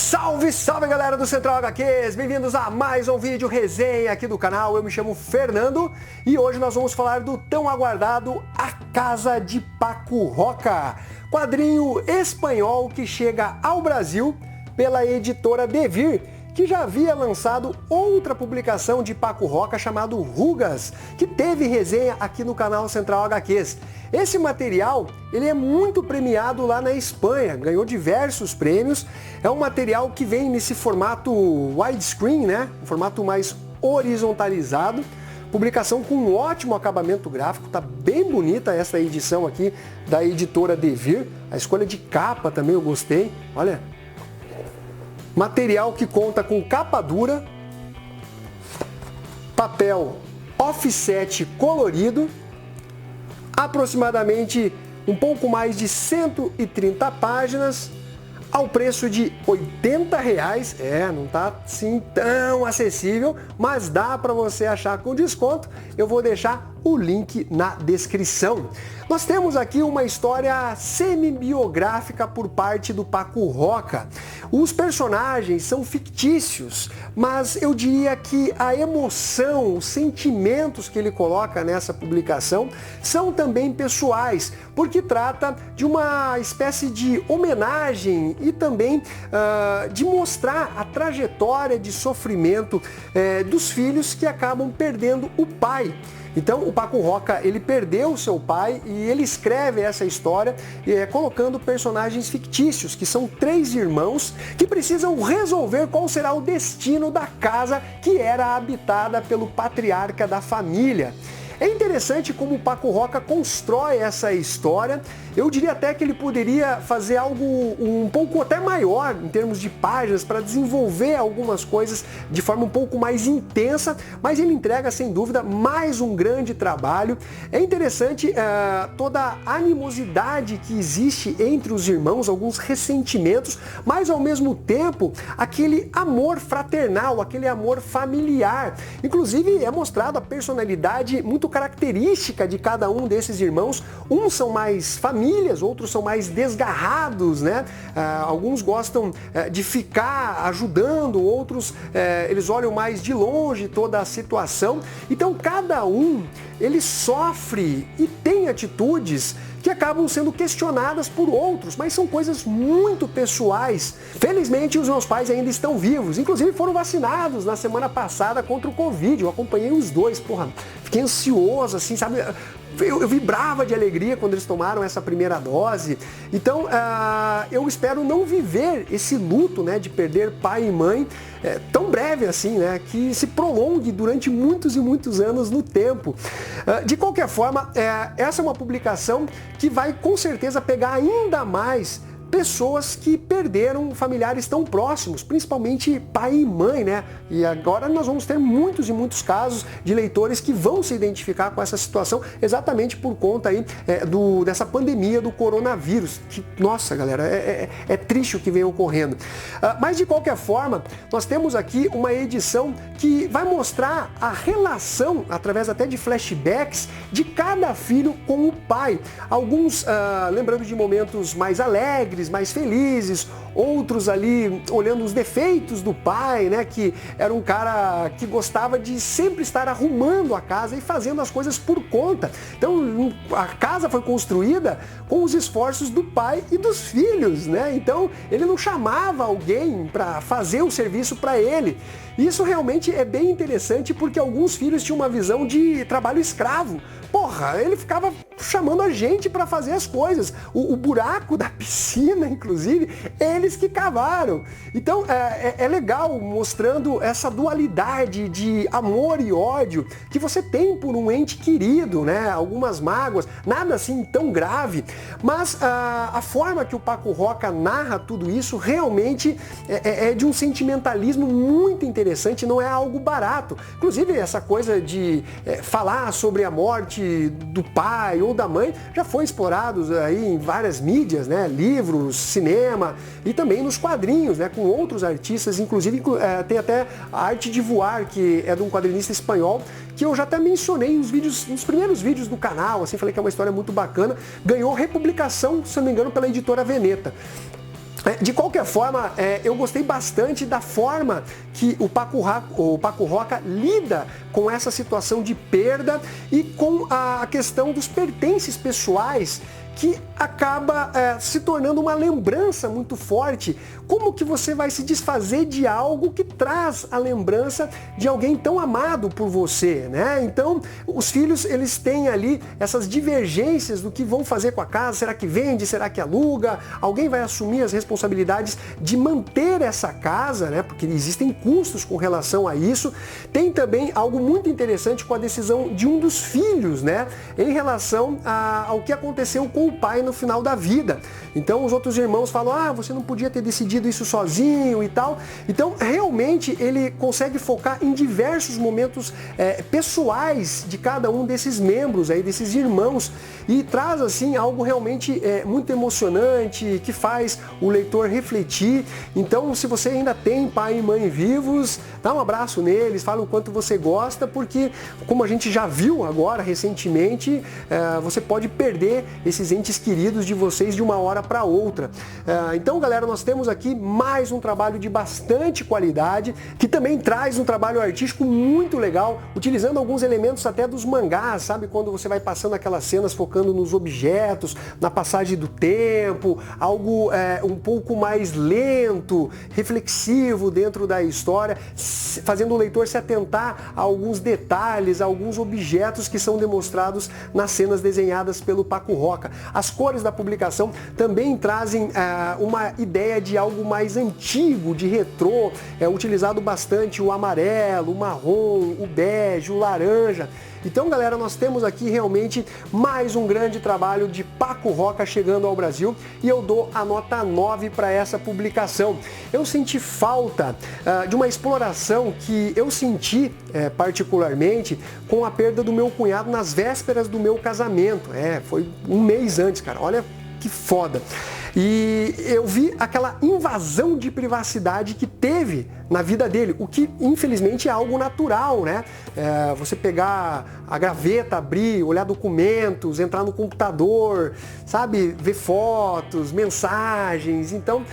Salve, salve galera do Central HQs, bem-vindos a mais um vídeo resenha aqui do canal. Eu me chamo Fernando e hoje nós vamos falar do tão aguardado A Casa de Paco Roca, quadrinho espanhol que chega ao Brasil pela editora Devir, que já havia lançado outra publicação de Paco Roca chamado Rugas, que teve resenha aqui no canal Central HQs. Esse material, ele é muito premiado lá na Espanha, ganhou diversos prêmios. É um material que vem nesse formato widescreen, né? Um formato mais horizontalizado. Publicação com um ótimo acabamento gráfico, tá bem bonita essa edição aqui da editora Devir. A escolha de capa também eu gostei, olha. Material que conta com capa dura, papel offset colorido, aproximadamente um pouco mais de 130 páginas, ao preço de R$80. Não tá assim tão acessível, mas dá para você achar com desconto. Eu vou deixar o link na descrição. Nós temos aqui uma história semi-biográfica por parte do Paco Roca. Os personagens são fictícios, mas eu diria que a emoção, os sentimentos que ele coloca nessa publicação são também pessoais, porque trata de uma espécie de homenagem e também de mostrar a trajetória de sofrimento dos filhos que acabam perdendo o pai. Então o Paco Roca, ele perdeu o seu pai e ele escreve essa história colocando personagens fictícios, que são 3 irmãos que precisam resolver qual será o destino da casa que era habitada pelo patriarca da família. É interessante como o Paco Roca constrói essa história. Eu diria até que ele poderia fazer algo um pouco até maior em termos de páginas para desenvolver algumas coisas de forma um pouco mais intensa, mas ele entrega sem dúvida mais um grande trabalho. É interessante toda a animosidade que existe entre os irmãos, alguns ressentimentos, mas ao mesmo tempo aquele amor fraternal, aquele amor familiar. Inclusive é mostrado a personalidade muito característica de cada um desses irmãos. Uns são mais famílias, outros são mais desgarrados, né? Alguns gostam de ficar ajudando, outros eles olham mais de longe toda a situação. Então cada um ele sofre e tem atitudes que acabam sendo questionadas por outros, mas são coisas muito pessoais. Felizmente os meus pais ainda estão vivos, inclusive foram vacinados na semana passada contra o Covid, eu acompanhei os dois, fiquei ansioso, assim, sabe? Eu vibrava de alegria quando eles tomaram essa primeira dose. Então, eu espero não viver esse luto, né, de perder pai e mãe tão breve assim, né, que se prolongue durante muitos e muitos anos no tempo. De qualquer forma, essa é uma publicação que vai com certeza pegar ainda mais pessoas que perderam familiares tão próximos, principalmente pai e mãe, né? E agora nós vamos ter muitos e muitos casos de leitores que vão se identificar com essa situação exatamente por conta aí dessa pandemia do coronavírus. Que, nossa, galera, é triste o que vem ocorrendo. Mas de qualquer forma, nós temos aqui uma edição que vai mostrar a relação, através até de flashbacks, de cada filho com o pai. Alguns lembrando de momentos mais alegres, mais felizes, outros ali olhando os defeitos do pai, né, que era um cara que gostava de sempre estar arrumando a casa e fazendo as coisas por conta. Então a casa foi construída com os esforços do pai e dos filhos, né? Então ele não chamava alguém para fazer o serviço para ele. Isso realmente é bem interessante porque alguns filhos tinham uma visão de trabalho escravo. Porra, ele ficava chamando a gente para fazer as coisas. O buraco da piscina, inclusive, eles que cavaram. Então é legal mostrando essa dualidade de amor e ódio que você tem por um ente querido, né? Algumas mágoas, nada assim tão grave, mas a forma que o Paco Roca narra tudo isso realmente é de um sentimentalismo muito interessante, não é algo barato. Inclusive essa coisa de falar sobre a morte do pai ou da mãe já foi explorado aí em várias mídias, né? Livros, cinema e também nos quadrinhos, né? Com outros artistas, inclusive tem até a Arte de Voar, que é de um quadrinista espanhol, que eu já até mencionei nos primeiros vídeos do canal, assim, falei que é uma história muito bacana, ganhou republicação, se não me engano, pela editora Veneta. De qualquer forma, eu gostei bastante da forma que o Paco Roca lida com essa situação de perda e com a questão dos pertences pessoais, que acaba se tornando uma lembrança muito forte. Como que você vai se desfazer de algo que traz a lembrança de alguém tão amado por você, né? Então, os filhos, eles têm ali essas divergências do que vão fazer com a casa. Será que vende? Será que aluga? Alguém vai assumir as responsabilidades de manter essa casa, né? Porque existem custos com relação a isso. Tem também algo muito interessante com a decisão de um dos filhos, né? Em relação ao que aconteceu com o pai no final da vida. Então os outros irmãos falam, você não podia ter decidido isso sozinho e tal. Então realmente ele consegue focar em diversos momentos pessoais de cada um desses membros aí, desses irmãos, e traz assim algo realmente muito emocionante, que faz o leitor refletir. Então, se você ainda tem pai e mãe vivos, dá um abraço neles, fala o quanto você gosta, porque como a gente já viu agora recentemente, você pode perder esses entes queridos de vocês de uma hora para outra. Então, galera, nós temos aqui mais um trabalho de bastante qualidade, que também traz um trabalho artístico muito legal, utilizando alguns elementos até dos mangás, sabe? Quando você vai passando aquelas cenas focando nos objetos, na passagem do tempo, algo um pouco mais lento, reflexivo dentro da história, fazendo o leitor se atentar a alguns detalhes, a alguns objetos que são demonstrados nas cenas desenhadas pelo Paco Roca. As cores da publicação também trazem uma ideia de algo mais antigo, de retrô, utilizado bastante o amarelo, o marrom, o bege, o laranja. Então, galera, nós temos aqui realmente mais um grande trabalho de Paco Roca chegando ao Brasil, e eu dou a nota 9 para essa publicação. Eu senti falta de uma exploração que eu senti particularmente com a perda do meu cunhado nas vésperas do meu casamento. Foi um mês antes, cara. Olha que foda. E eu vi aquela invasão de privacidade que teve na vida dele, o que infelizmente é algo natural, né? Você pegar a gaveta, abrir, olhar documentos, entrar no computador, sabe? Ver fotos, mensagens. Então,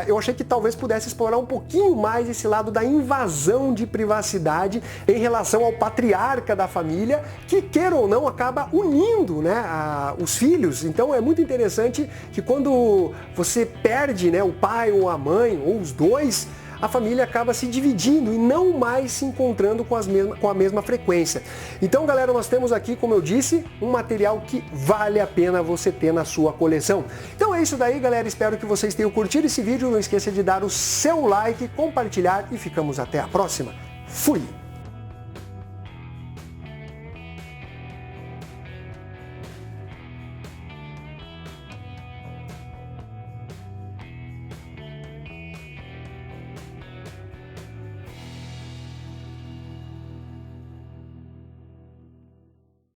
eu achei que talvez pudesse explorar um pouquinho mais esse lado da invasão de privacidade em relação ao patriarca da família, que, queira ou não, acaba unindo, né, os filhos. Então, é muito interessante que quando você perde, né, o pai ou a mãe, ou os dois, a família acaba se dividindo e não mais se encontrando com a mesma frequência. Então, galera, nós temos aqui, como eu disse, um material que vale a pena você ter na sua coleção. Então é isso daí, galera. Espero que vocês tenham curtido esse vídeo. Não esqueça de dar o seu like, compartilhar e ficamos até a próxima. Fui!